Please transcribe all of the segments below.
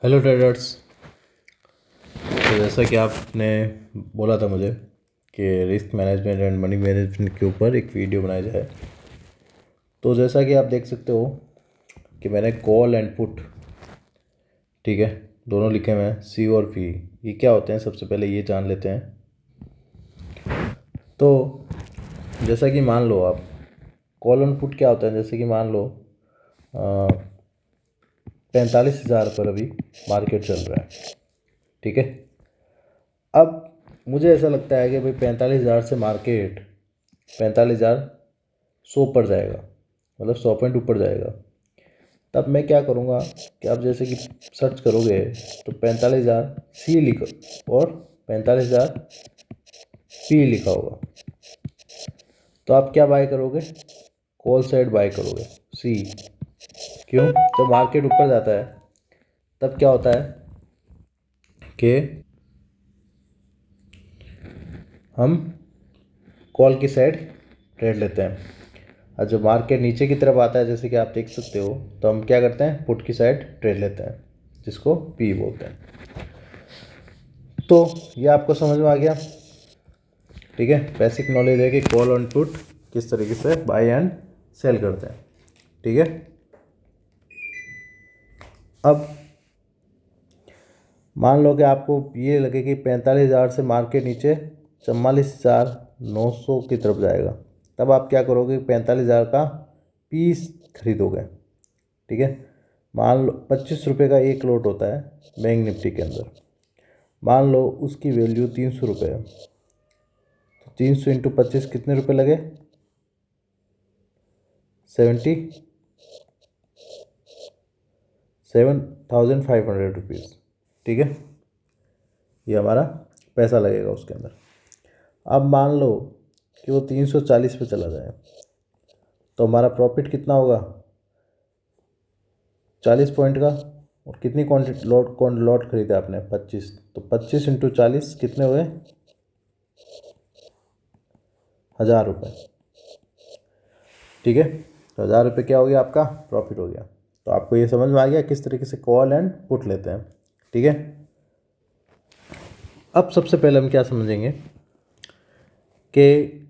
Hello traders. तो जैसा कि आपने बोला था मुझे कि risk management and money management के ऊपर एक वीडियो बनाया जाए, तो जैसा कि आप देख सकते हो कि मैंने कॉल एंड पुट, ठीक है, दोनों लिखे हुए हैं, सी और पी। ये क्या होते हैं, सबसे पहले ये जान लेते हैं। तो जैसा कि मान लो आप, कॉल एंड पुट क्या होता है, जैसे कि मान लो 45,000 पर अभी मार्केट चल रहा है, ठीक है। अब मुझे ऐसा लगता है कि भाई 45,000 से मार्केट 45,000 100 पर जाएगा, मतलब 100 पॉइंट ऊपर जाएगा। तब मैं क्या करूँगा कि आप जैसे कि सर्च करोगे तो 45,000 सी लिखो और 45,000 पी लिखा होगा। तो आप क्या बाय करोगे, कॉल साइड बाय करोगे, सी। क्यों? जब मार्केट ऊपर जाता है तब क्या होता है कि हम कॉल की साइड ट्रेड लेते हैं, और जब मार्केट नीचे की तरफ आता है, जैसे कि आप देख सकते हो, तो हम क्या करते हैं, पुट की साइड ट्रेड लेते हैं, जिसको पी बोलते हैं। तो ये आपको समझ में आ गया, ठीक है। बेसिक नॉलेज है कि कॉल एंड पुट किस तरीके से बाय एंड सेल करते हैं, ठीक है। अब मान लो कि आपको ये लगे कि 45,000 से मार्केट नीचे 44,900 की तरफ जाएगा, तब आप क्या करोगे, 45,000 का पीस खरीदोगे, ठीक है। मान लो 25 रुपये का एक लॉट होता है बैंक निफ्टी के अंदर। मान लो उसकी वैल्यू 300 रुपये है, तो 300 इंटू 25 कितने रुपये लगे, 77,500 रुपीज़, ठीक है। ये हमारा पैसा लगेगा उसके अंदर। अब मान लो कि वो 340 पे चला जाए, तो हमारा प्रॉफिट कितना होगा, 40 पॉइंट का। और कितनी क्वान्टिटी लॉट खरीदा आपने, 25, तो 25 इंटू 40 कितने हुए, 1,000 रुपये, ठीक है। तो 1,000 रुपये क्या हो गया, आपका प्रॉफिट हो गया। तो आपको ये समझ में आ गया किस तरीके से कॉल एंड पुट लेते हैं, ठीक है। अब सबसे पहले हम क्या समझेंगे कि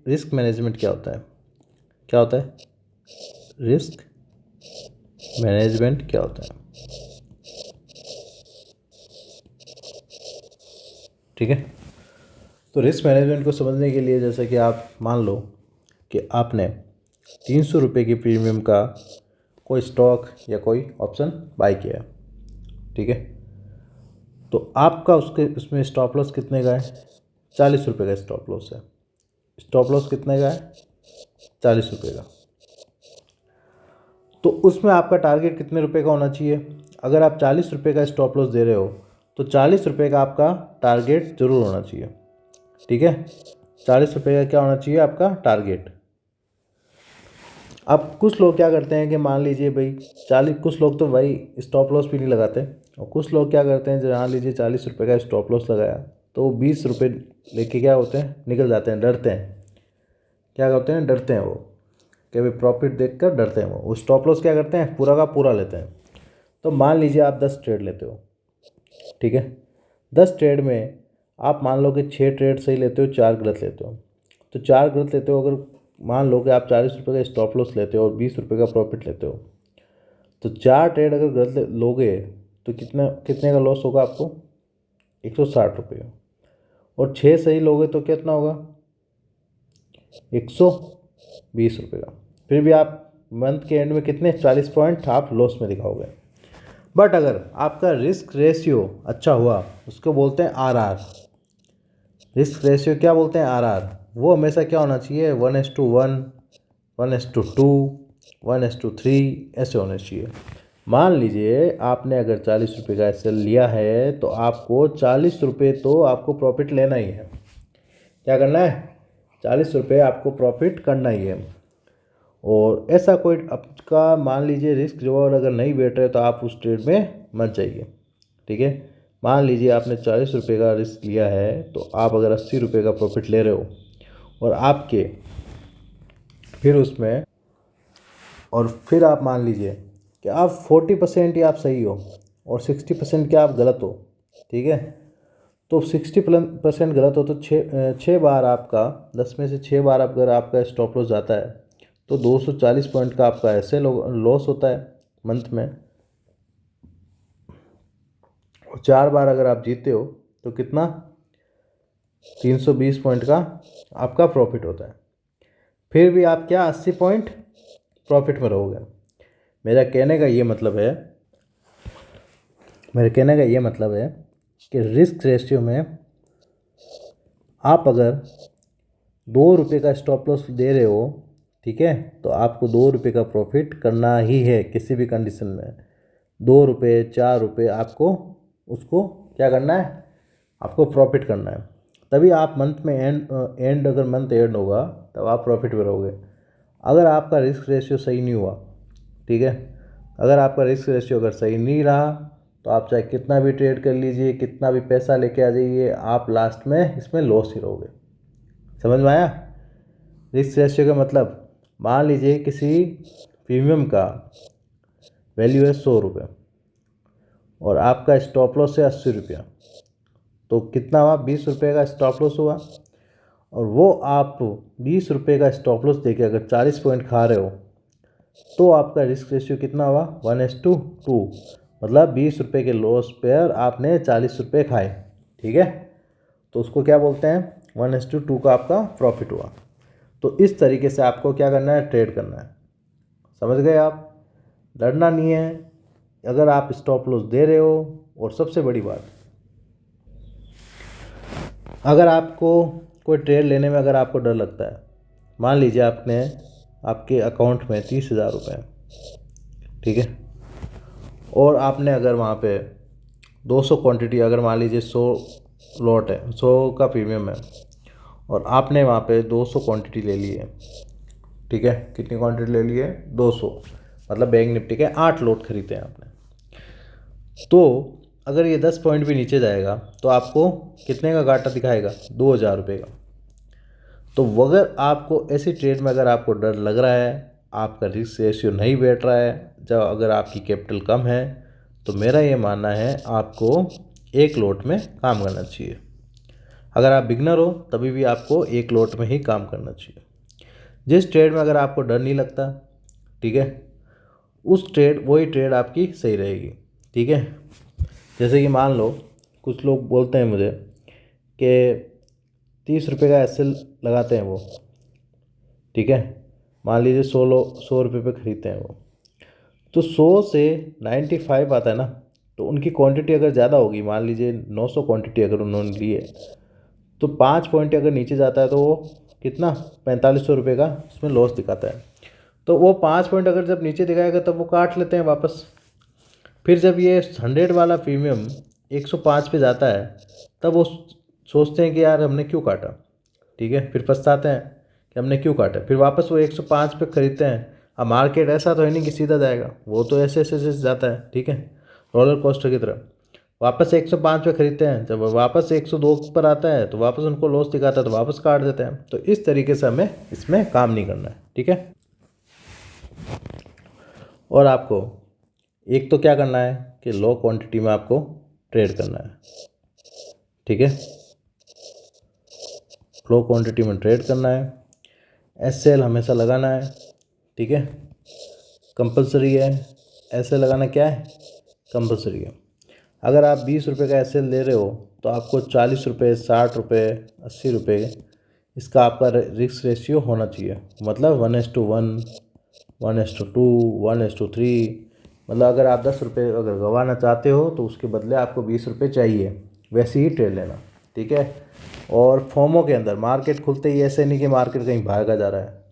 रिस्क मैनेजमेंट क्या होता है। क्या होता है रिस्क मैनेजमेंट, क्या होता है, ठीक है। तो रिस्क मैनेजमेंट को समझने के लिए, जैसे कि आप मान लो कि आपने 300 रुपये की प्रीमियम का कोई स्टॉक या कोई ऑप्शन बाय किया, ठीक है। तो आपका उसमें स्टॉप लॉस कितने का है, 40 रुपये का स्टॉप लॉस है। स्टॉप लॉस कितने का है, 40 रुपये का। तो उसमें आपका टारगेट कितने रुपए का होना चाहिए, अगर आप 40 रुपये का स्टॉप लॉस दे रहे हो तो 40 रुपये का आपका टारगेट जरूर होना चाहिए, ठीक है। 40 रुपये का क्या होना चाहिए, आपका टारगेट। अब कुछ लोग क्या करते हैं कि मान लीजिए भाई 40, कुछ लोग तो भाई स्टॉप लॉस भी नहीं लगाते, और कुछ लोग क्या करते हैं, जो मान लीजिए 40 रुपये का स्टॉप लॉस लगाया तो वो 20 रुपये लेके क्या होते हैं, निकल जाते हैं, डरते हैं। क्या करते हैं, डरते हैं वो, कि भाई प्रॉफिट देखकर डरते हैं वो स्टॉप लॉस क्या करते हैं, पूरा का पूरा लेते हैं। तो मान लीजिए आप 10 ट्रेड लेते हो, ठीक है। 10 ट्रेड में आप मान लो कि 6 ट्रेड सही लेते हो, 4 गलत लेते हो। तो 4 गलत लेते हो, अगर मान लो कि आप 40 रुपये का स्टॉप लॉस लेते हो और 20 रुपये का प्रॉफिट लेते हो, तो 4 ट्रेड अगर गलत लोगे तो कितना कितने का लॉस होगा आपको, 160 रुपये का। और 6 सही लोगे तो कितना होगा, 120 रुपये का। फिर भी आप मंथ के एंड में कितने 40 पॉइंट आप लॉस में दिखाओगे। बट अगर आपका रिस्क रेशियो अच्छा हुआ, उसको बोलते हैं आरआर। रिस्क रेशियो क्या बोलते हैं, आरआर। वो हमेशा क्या होना चाहिए, 1:1, 1:2, 1:3, ऐसे होने चाहिए। मान लीजिए आपने अगर 40 रुपये का एस लिया है, तो आपको 40 रुपये तो आपको प्रॉफिट लेना ही है। क्या करना है, 40 रुपये आपको प्रॉफिट करना ही है। और ऐसा कोई आपका मान लीजिए रिस्क रिवॉर्ड अगर नहीं बैठ रहे तो आप उस ट्रेड में मत जाइए, ठीक है। मान लीजिए आपने 40 रुपये का रिस्क लिया है, तो आप अगर 80 रुपये का प्रॉफिट ले रहे हो, और आपके फिर उसमें, और फिर आप मान लीजिए कि आप 40% ही आप सही हो, और 60% क्या आप गलत हो, ठीक है। तो 60% गलत हो तो छः बार आपका 10 में से 6 बार अगर आपका स्टॉप लॉस जाता है तो 240 पॉइंट का आपका ऐसे लॉस होता है मंथ में। और 4 बार अगर आप जीते हो तो कितना, 320 पॉइंट का आपका प्रॉफिट होता है। फिर भी आप क्या 80 पॉइंट प्रॉफिट में रहोगे। मेरा कहने का ये मतलब है कि रिस्क रेशियो में आप अगर 2 रुपये का स्टॉप लॉस दे रहे हो, ठीक है, तो आपको 2 रुपये का प्रॉफिट करना ही है किसी भी कंडीशन में। 2 रुपये 4 रुपये आपको उसको क्या करना है, आपको प्रॉफिट करना है। तभी आप मंथ में एंड अगर मंथ एंड होगा तब आप प्रॉफिट में रहोगे। अगर आपका रिस्क रेशियो सही नहीं हुआ, ठीक है, अगर आपका रिस्क रेशियो अगर सही नहीं रहा तो आप चाहे कितना भी ट्रेड कर लीजिए, कितना भी पैसा लेके आ जाइए, आप लास्ट में इसमें लॉस ही रहोगे। समझ में आया? रिस्क रेशियो का मतलब, मान लीजिए किसी प्रीमियम का वैल्यू है 100 रुपये और आपका स्टॉप लॉस है 80 रुपया, तो कितना हुआ, 20 रुपये का स्टॉप लॉस हुआ। और वो आप 20 रुपये का स्टॉप लॉस देके अगर 40 पॉइंट खा रहे हो तो आपका रिस्क रेशियो कितना हुआ, 1:2। मतलब 20 रुपये के लॉस पर आपने 40 रुपये खाए, ठीक है, तो उसको क्या बोलते हैं, 1:2 का आपका प्रॉफिट हुआ। तो इस तरीके से आपको क्या करना है, ट्रेड करना है। समझ गए आप? डरना नहीं है अगर आप स्टॉप लॉस दे रहे हो। और सबसे बड़ी बात, अगर आपको कोई ट्रेड लेने में अगर आपको डर लगता है, मान लीजिए आपके अकाउंट में 30,000 रुपये हैं, ठीक है, और आपने अगर वहाँ पे 200 क्वांटिटी, अगर मान लीजिए 100 लॉट है, 100 का प्रीमियम है और आपने वहाँ पे 200 क्वांटिटी ले ली है, ठीक है, कितनी क्वांटिटी ले ली है, 200, मतलब बैंक निफ्टी के 8 लॉट खरीदे हैं आपने। तो अगर ये 10 पॉइंट भी नीचे जाएगा तो आपको कितने का घाटा दिखाएगा, 2,000 रुपये का। तो अगर आपको ऐसी ट्रेड में अगर आपको डर लग रहा है, आपका रिस्क रेशियो नहीं बैठ रहा है, जब अगर आपकी कैपिटल कम है, तो मेरा ये मानना है आपको एक लॉट में काम करना चाहिए। अगर आप बिगनर हो तभी भी आपको एक लॉट में ही काम करना चाहिए। जिस ट्रेड में अगर आपको डर नहीं लगता, ठीक है, वही ट्रेड आपकी सही रहेगी, ठीक है। जैसे कि मान लो कुछ लोग बोलते हैं मुझे कि 30 रुपये का एसएल लगाते हैं वो, ठीक है, मान लीजिए 100 रुपये पे खरीदते हैं वो, तो 100 से 95 आता है ना, तो उनकी क्वांटिटी अगर ज़्यादा होगी, मान लीजिए 900 क्वांटिटी अगर उन्होंने ली है, तो 5 पॉइंट अगर नीचे जाता है तो वो कितना, 4500 रुपये का उसमें लॉस दिखाता है। तो वो 5 पॉइंट अगर जब नीचे दिखाएगा तब वो काट लेते हैं वापस। फिर जब ये 100 वाला प्रीमियम 105 पे जाता है तब वो सोचते हैं कि यार हमने क्यों काटा, ठीक है, फिर पछताते हैं कि हमने क्यों काटा। फिर वापस वो 105 पे खरीदते हैं। अब मार्केट ऐसा तो है नहीं कि सीधा जाएगा, वो तो ऐसे ऐसे ऐसे जाता है, ठीक है, रोलर कोस्टर की तरह। वापस 105 पे खरीदते हैं, जब वापस 102 पर आता है तो वापस उनको लॉस दिखाता है तो वापस काट देते हैं। तो इस तरीके से हमें इसमें काम नहीं करना है, ठीक है। और आपको एक तो क्या करना है कि लो क्वांटिटी में आपको ट्रेड करना है, ठीक है, लो क्वांटिटी में ट्रेड करना है। एसएल हमेशा लगाना है, ठीक है, कंपलसरी है। एसएल लगाना क्या है, कंपलसरी है। अगर आप 20 रुपये का एसएल ले रहे हो तो आपको 40 रुपये, 60 रुपये, 80 रुपये इसका आपका रिस्क रेशियो होना चाहिए। मतलब 1:1, 1:2, 1:3। मतलब अगर आप 10 रुपये अगर गंवाना चाहते हो तो उसके बदले आपको 20 रुपये चाहिए, वैसे ही ट्रेड लेना, ठीक है। और फोमो के अंदर मार्केट खुलते ही ऐसे नहीं कि मार्केट कहीं भागा जा रहा है,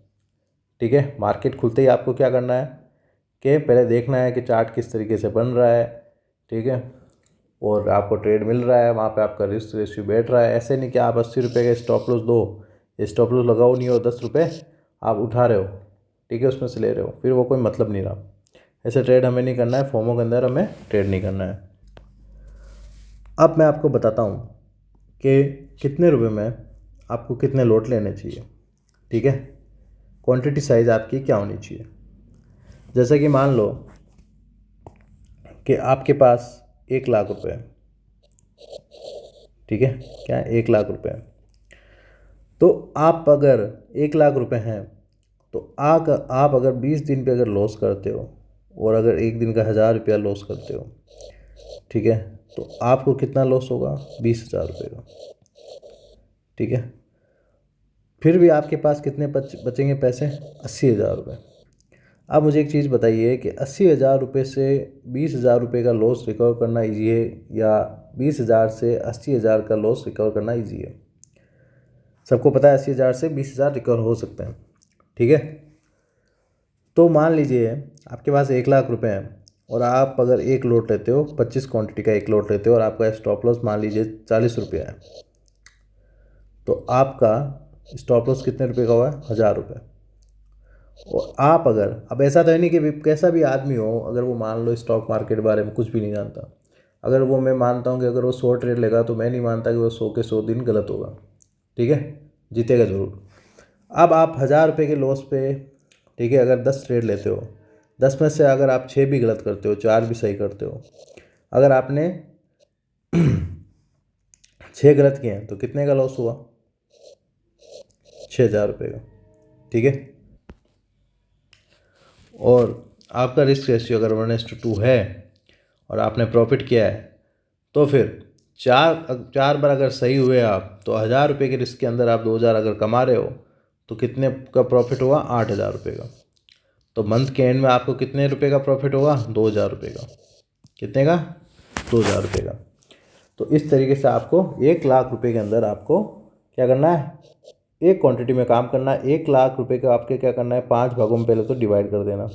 ठीक है। मार्केट खुलते ही आपको क्या करना है कि पहले देखना है कि चार्ट किस तरीके से बन रहा है, ठीक है, और आपको ट्रेड मिल रहा है, वहाँ पे आपका रिस्क रेशियो बैठ रहा है। ऐसे नहीं कि आप 80 रुपये का स्टॉप लॉस दो, ये स्टॉप लॉस लगाओ नहीं, और 10 रुपये आप उठा रहे हो, ठीक है, उसमें से ले रहे हो, फिर वो कोई मतलब नहीं रहा। ऐसे ट्रेड हमें नहीं करना है, फोमो के अंदर हमें ट्रेड नहीं करना है। अब मैं आपको बताता हूँ कि कितने रुपए में आपको कितने लॉट लेने चाहिए, ठीक है, क्वांटिटी साइज़ आपकी क्या होनी चाहिए। जैसे कि मान लो कि आपके पास 1,00,000 रुपये है, ठीक है, क्या है 1,00,000 रुपये है। तो आप अगर 1,00,000 रुपये हैं तो आप अगर 20 दिन पे अगर लॉस करते हो और अगर एक दिन का 1,000 रुपया लॉस करते हो, ठीक है, तो आपको कितना लॉस होगा? 20,000 रुपये का, ठीक है। फिर भी आपके पास कितने बचेंगे पैसे? 80,000 रुपये। अब मुझे एक चीज़ बताइए कि 80,000 रुपये से 20,000 रुपये का लॉस रिकवर करना ईजी है या 20,000 से 80,000 का लॉस रिकवर करना ईजी है? सबको पता है 80,000 से 20,000 रिकवर हो सकते हैं, ठीक है। तो मान लीजिए आपके पास 1,00,000 रुपये हैं और आप अगर एक लोट लेते हो, 25 क्वांटिटी का एक लोट लेते हो और आपका स्टॉप लॉस मान लीजिए 40 रुपया है, तो आपका स्टॉप लॉस कितने रुपए का हुआ है? 1,000 रुपये। और आप अगर, अब ऐसा तो है नहीं कि कैसा भी आदमी हो, अगर वो मान लो स्टॉक मार्केट के बारे में कुछ भी नहीं जानता, अगर वो, मैं मानता हूँ कि अगर वो 100 ट्रेड लेगा तो मैं नहीं मानता कि वो 100 के 100 दिन गलत होगा, ठीक है, जीतेगा ज़रूर। अब आप 1,000 रुपये के लॉस पे, ठीक है, अगर 10 ट्रेड लेते हो, 10 में से अगर आप 6 भी गलत करते हो, 4 भी सही करते हो, अगर आपने 6 गलत किए हैं तो कितने का लॉस हुआ? 6,000 रुपये का, ठीक है। और आपका रिस्क रेशियो अगर 1:2 है और आपने प्रॉफिट किया है, तो फिर चार बार अगर सही हुए आप, तो 1,000 रुपये के रिस्क के अंदर आप 2,000 अगर कमा रहे हो तो कितने का प्रॉफिट हुआ? 8,000 रुपये का। तो मंथ के एंड में आपको कितने रुपए का प्रॉफिट होगा? 2,000 रुपये का। कितने का? 2,000 रुपये का। तो इस तरीके से आपको 1,00,000 रुपये के अंदर आपको क्या करना है? एक क्वांटिटी में काम करना है। 1,00,000 रुपये का आपके क्या करना है? 5 भागों में पहले तो डिवाइड कर देना,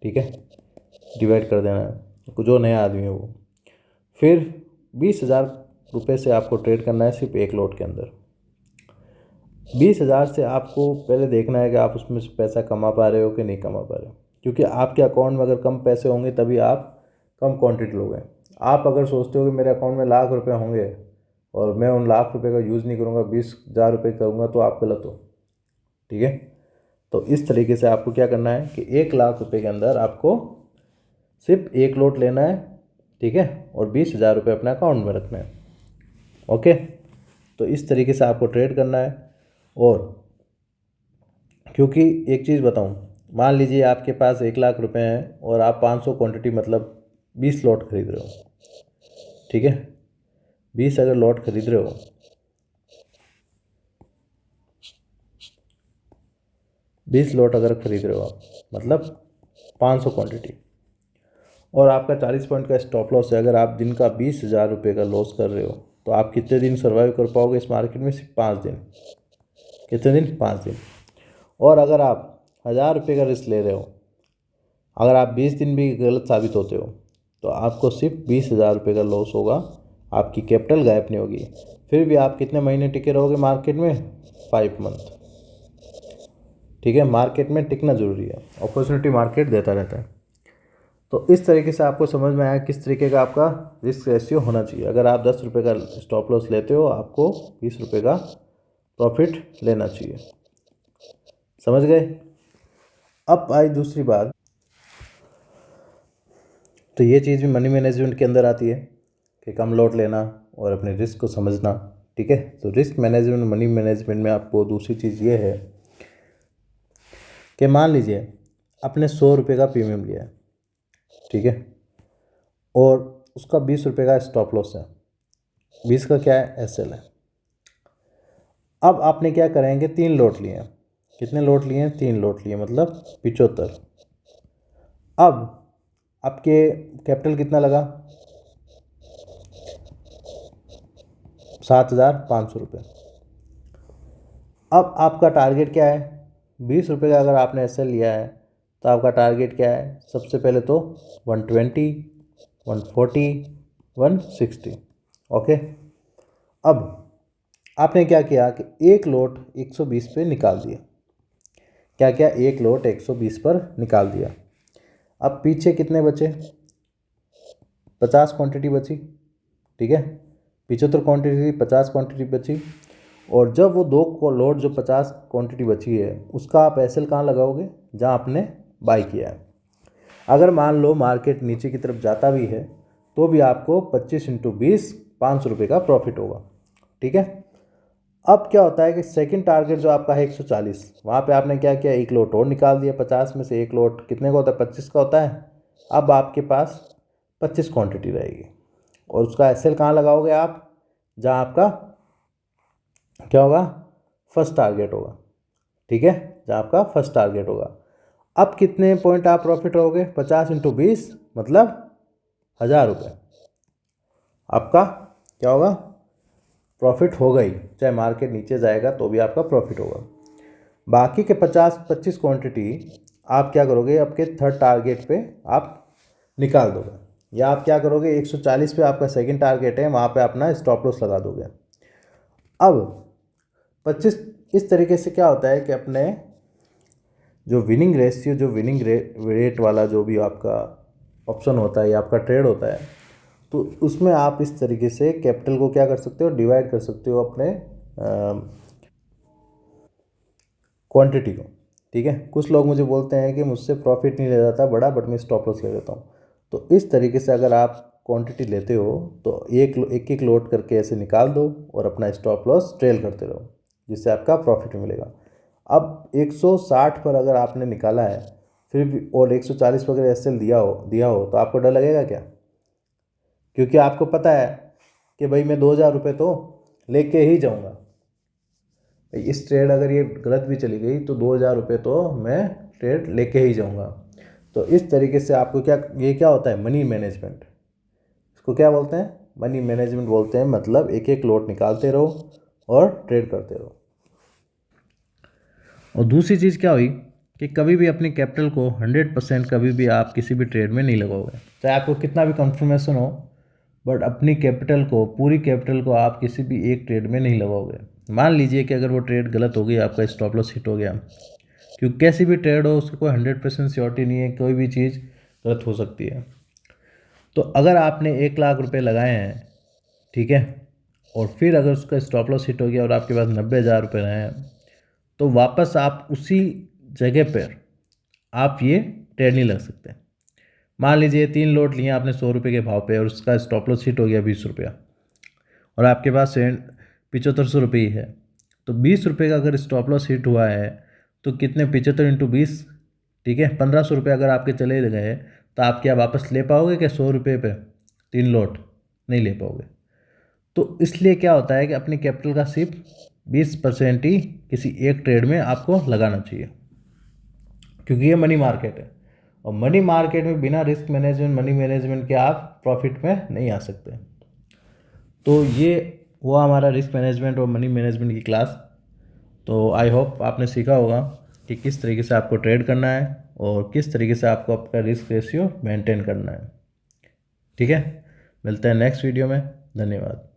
ठीक है, डिवाइड कर देना है जो नया आदमी है वो। फिर 20,000 रुपये से आपको ट्रेड करना है सिर्फ एक लॉट के अंदर। 20,000 से आपको पहले देखना है कि आप उसमें से पैसा कमा पा रहे हो कि नहीं कमा पा रहे हो, क्योंकि आपके अकाउंट में अगर कम पैसे होंगे तभी आप कम क्वांटिटी लोगे। आप अगर सोचते हो कि मेरे अकाउंट में ₹1,00,000 होंगे और मैं उन ₹1,00,000 का यूज़ नहीं करूँगा, 20,000 करूँगा, तो आप गलत हो, ठीक है। तो इस तरीके से आपको क्या करना है कि 1,00,000 के अंदर आपको सिर्फ एक लॉट लेना है, ठीक है, और 20,000 अपने अकाउंट में रखना है, ओके। तो इस तरीके से आपको ट्रेड करना है। और क्योंकि एक चीज़ बताऊं, मान लीजिए आपके पास 1,00,000 हैं और आप 500 क्वांटिटी मतलब 20 लॉट खरीद रहे हो, ठीक है, 20 अगर लॉट खरीद रहे हो, 20 लॉट अगर खरीद रहे हो आप, मतलब 500 क्वांटिटी, और आपका 40 पॉइंट का स्टॉप लॉस है, अगर आप दिन का 20,000 का लॉस कर रहे हो, तो आप कितने दिन सर्वाइव कर पाओगे इस मार्केट में? सिर्फ 5 दिन। कितने दिन? 5 दिन। और अगर आप 1,000 का रिस्क ले रहे हो, अगर आप 20 दिन भी गलत साबित होते हो, तो आपको सिर्फ 20,000 का लॉस होगा, आपकी कैपिटल गायब नहीं होगी। फिर भी आप कितने महीने टिके रहोगे मार्केट में? 5 मंथ, ठीक है। मार्केट में टिकना ज़रूरी है, अपॉर्चुनिटी मार्केट देता रहता है। तो इस तरीके से आपको समझ में आया किस तरीके का आपका रिस्क रेशियो होना चाहिए। अगर आप 10 रुपये का स्टॉप लॉस लेते हो, आपको 20 रुपये का प्रॉफिट लेना चाहिए। समझ गए? अब आई दूसरी बात, तो ये चीज़ भी मनी मैनेजमेंट के अंदर आती है कि कम लॉट लेना और अपने रिस्क को समझना, ठीक है। तो रिस्क मैनेजमेंट, मनी मैनेजमेंट में आपको दूसरी चीज़ ये है कि मान लीजिए आपने 100 रुपये का प्रीमियम लिया है, ठीक है, और उसका 20 रुपये का स्टॉप लॉस है, 20 का क्या है? SL है। अब आपने क्या करेंगे? 3 लॉट लिए हैं। कितने लॉट लिए हैं? 3 लॉट लिए, मतलब 75। अब आपके कैपिटल कितना लगा? 7,500 रुपये। अब आपका टारगेट क्या है? 20 रुपये का अगर आपने SL लिया है तो आपका टारगेट क्या है? सबसे पहले तो 120, 140, 160, ओके। अब आपने क्या किया कि एक लॉट 120 पे निकाल दिया। क्या क्या? एक लॉट 120 पर निकाल दिया। अब पीछे कितने बचे? 50 क्वांटिटी बची, ठीक है, 75 क्वांटिटी थी, 50 क्वांटिटी बची। और जब वो दो लॉट जो 50 क्वांटिटी बची है, उसका आप SL कहाँ लगाओगे? जहाँ आपने बाई किया है। अगर मान लो मार्केट नीचे की तरफ जाता भी है तो भी आपको 25 × 20 500 रुपये का प्रॉफिट होगा। ठीक है। अब क्या होता है कि सेकंड टारगेट जो आपका है 140, वहाँ पे आपने क्या किया, एक लोट और निकाल दिया। 50 में से एक लोट कितने का होता है, 25 का होता है। अब आपके पास 25 क्वांटिटी रहेगी और उसका एसएल कहाँ लगाओगे आप, जहाँ आपका क्या होगा, फर्स्ट टारगेट होगा। ठीक है, जहाँ आपका फर्स्ट टारगेट होगा। अब कितने पॉइंट आप प्रॉफिट रहोगे, 50 × 20 मतलब 1000 रुपये आपका क्या होगा, प्रॉफिट होगा ही। चाहे मार्केट नीचे जाएगा तो भी आपका प्रॉफिट होगा। बाकी के 25 क्वांटिटी आप क्या करोगे, आपके थर्ड टारगेट पे आप निकाल दोगे, या आप क्या करोगे 140 पे आपका सेकंड टारगेट है, वहाँ पे अपना स्टॉप लॉस लगा दोगे। अब 25 इस तरीके से क्या होता है कि अपने जो विनिंग रेशियो, जो विनिंग रेट वाला जो भी आपका ऑप्शन होता है या आपका ट्रेड होता है, तो उसमें आप इस तरीके से कैपिटल को क्या कर सकते हो, डिवाइड कर सकते हो अपने क्वांटिटी को। ठीक है। कुछ लोग मुझे बोलते हैं कि मुझसे प्रॉफिट नहीं ले जाता बड़ा, बट मैं स्टॉप लॉस ले लेता हूँ। तो इस तरीके से अगर आप क्वांटिटी लेते हो तो एक एक लोड करके ऐसे निकाल दो और अपना स्टॉप लॉस ट्रेल करते रहो, जिससे आपका प्रॉफिट मिलेगा। अब 160 पर अगर आपने निकाला है फिर भी, और 140 पर अगर एसएल दिया हो तो आपको डर लगेगा क्या? क्योंकि आपको पता है कि भाई मैं 2000 रुपये तो लेके ही जाऊंगा। इस ट्रेड अगर ये गलत भी चली गई तो 2000 रुपये तो मैं ट्रेड लेके ही जाऊंगा। तो इस तरीके से आपको क्या, ये क्या होता है, मनी मैनेजमेंट। इसको क्या बोलते हैं, मनी मैनेजमेंट बोलते हैं। मतलब एक एक लॉट निकालते रहो और ट्रेड करते रहो। और दूसरी चीज़ क्या हुई कि कभी भी अपनी कैपिटल को 100% कभी भी आप किसी भी ट्रेड में नहीं लगाओगे, चाहे आपको कितना भी कंफर्मेशन हो, बट अपनी कैपिटल को, पूरी कैपिटल को आप किसी भी एक ट्रेड में नहीं लगाओगे। मान लीजिए कि अगर वो ट्रेड गलत हो गई, आपका स्टॉप लॉस हिट हो गया, क्योंकि कैसी भी ट्रेड हो उसका कोई 100% श्योरिटी नहीं है, कोई भी चीज़ गलत हो सकती है। तो अगर आपने 1 लाख रुपए लगाए हैं, ठीक है, और फिर अगर उसका स्टॉप लॉस हिट हो गया और आपके पास 90,000 रुपये रहे हैं, तो वापस आप उसी जगह पर आप ये ट्रेड नहीं लग सकते। मान लीजिए 3 लोट लिए आपने 100 रुपये के भाव पे और उसका स्टॉप लॉस हिट हो गया 20 रुपया, और आपके पास 7500 रुपये ही है। तो 20 रुपये का अगर स्टॉप लॉस हिट हुआ है तो कितने, 75 × 20, ठीक है, 1500 रुपये अगर आपके चले गए तो आप क्या वापस ले पाओगे क्या 100 रुपये पे 3 लोट? नहीं ले पाओगे। तो इसलिए क्या होता है कि अपनी कैपिटल का सिर्फ 20% ही किसी एक ट्रेड में आपको लगाना चाहिए, क्योंकि ये मनी मार्केट है। और मनी मार्केट में बिना रिस्क मैनेजमेंट, मनी मैनेजमेंट के आप प्रॉफिट में नहीं आ सकते। तो ये हुआ हमारा रिस्क मैनेजमेंट और मनी मैनेजमेंट की क्लास। तो आई होप आपने सीखा होगा कि किस तरीके से आपको ट्रेड करना है और किस तरीके से आपको आपका रिस्क रेशियो मेंटेन करना है। ठीक है, मिलते हैं नेक्स्ट वीडियो में। धन्यवाद।